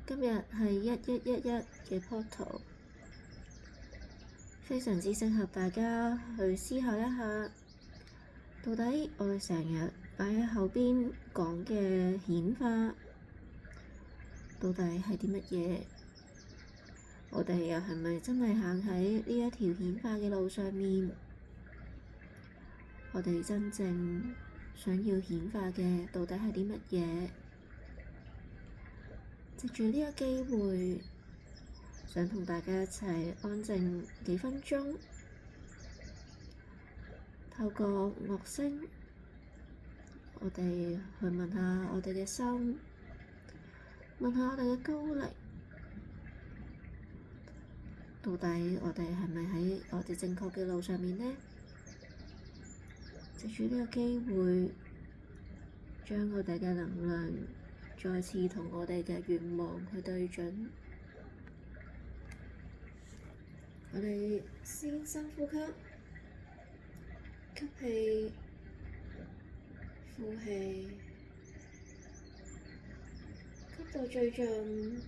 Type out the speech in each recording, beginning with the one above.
今日係1111嘅 Portal，非常之適合大家去思考一下，到底我哋成日擺喺後邊講嘅顯化，到底係啲乜嘢？我哋又係咪真係行喺呢一條顯化嘅路上面？我哋真正想要顯化嘅到底係啲乜嘢？藉住呢個機會，想同大家一齊安靜幾分鐘，透過樂聲，我哋去問下我哋嘅心，問下我哋嘅高靈，到底我哋係咪喺我哋正確嘅路上面呢？藉住呢個機會，將我哋嘅能量再次同我哋嘅願望去對準。我哋先深呼吸，吸氣，呼氣，吸到最盡，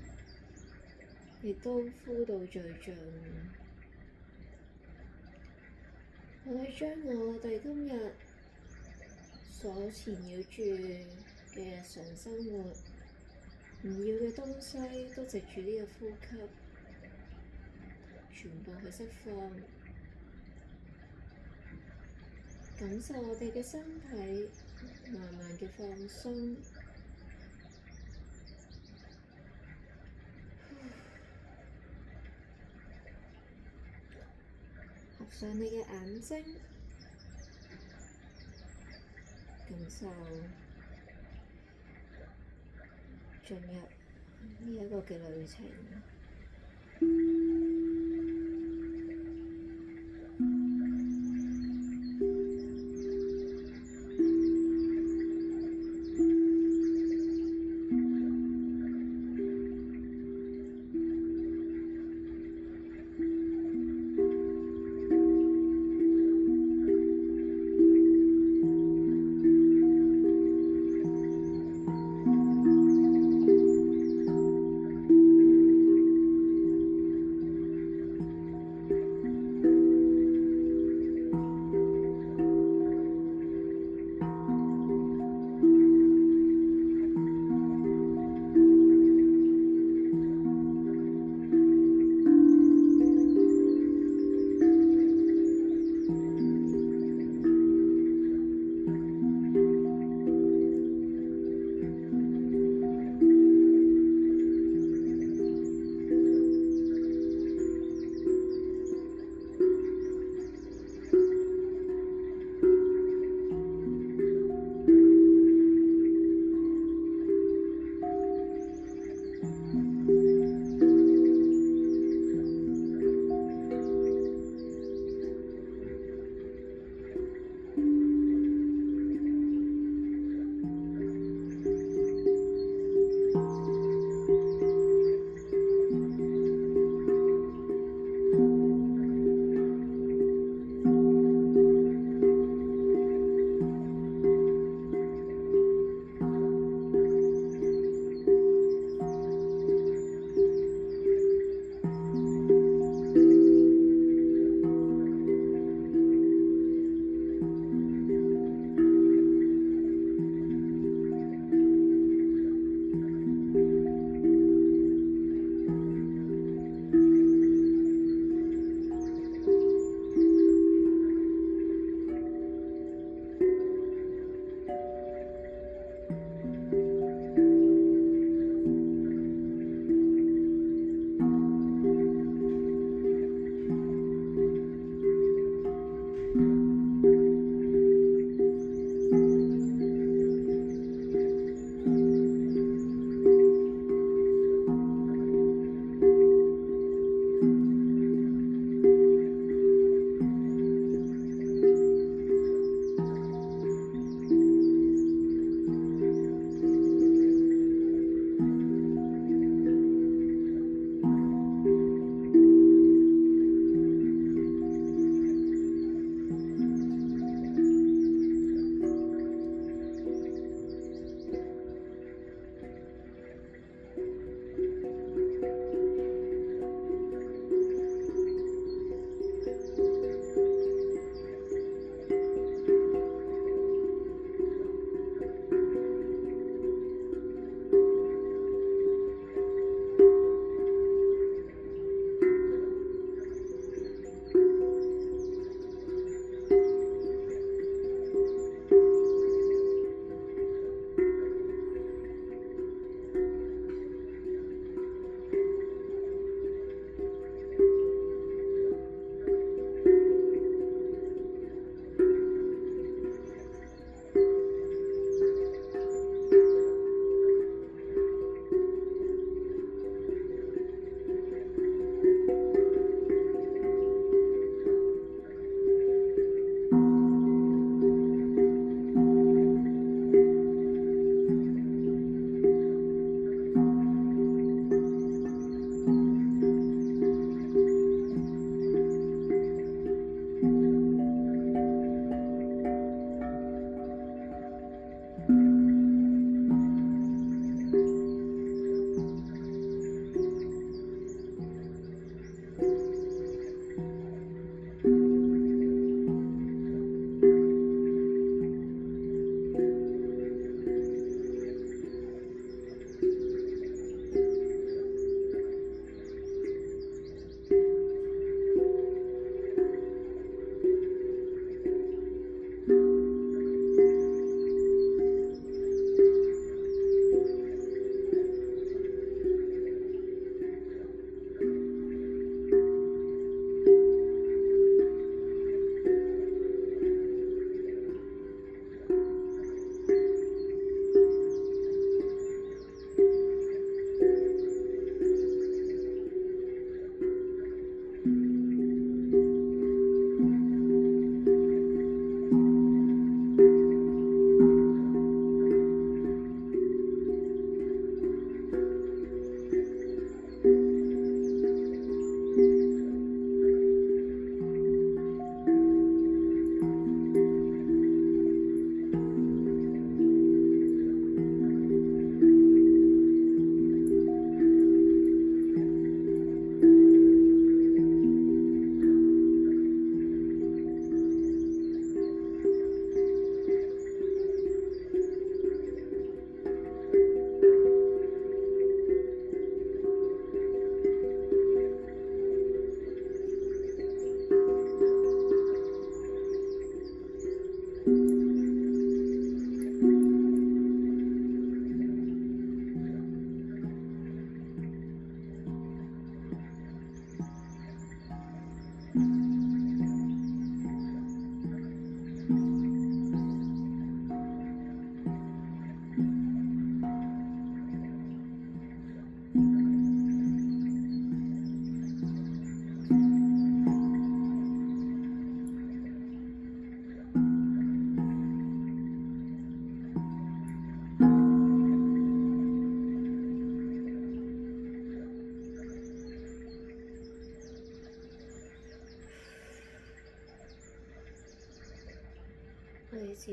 亦都呼到最盡。我哋將我哋今日所纏繞住嘅日常生活，唔要嘅東西，都藉住呢個呼吸，全部去釋放，感受我哋嘅身體慢慢嘅放鬆，合上你嘅眼睛，感受進入呢一個嘅旅程。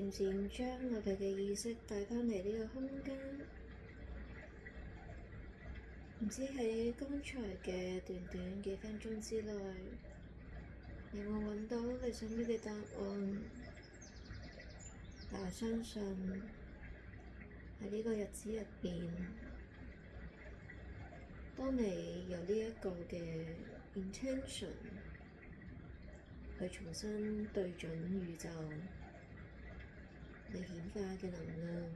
漸漸將我哋嘅意識帶返嚟呢個空間。唔知喺剛才嘅短短幾分鐘之內，你有冇揾到你想要嘅答案？但我相信喺呢個日子入邊，當你有呢一個嘅 intention 去重新對準宇宙你顯化嘅能量，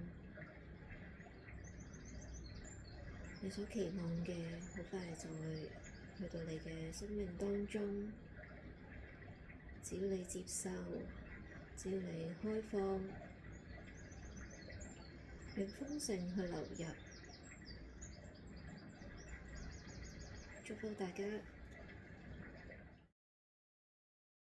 你所期望嘅好快就會去到你嘅生命當中。只要你接受，只要你開放，讓豐盛去流入。祝福大家。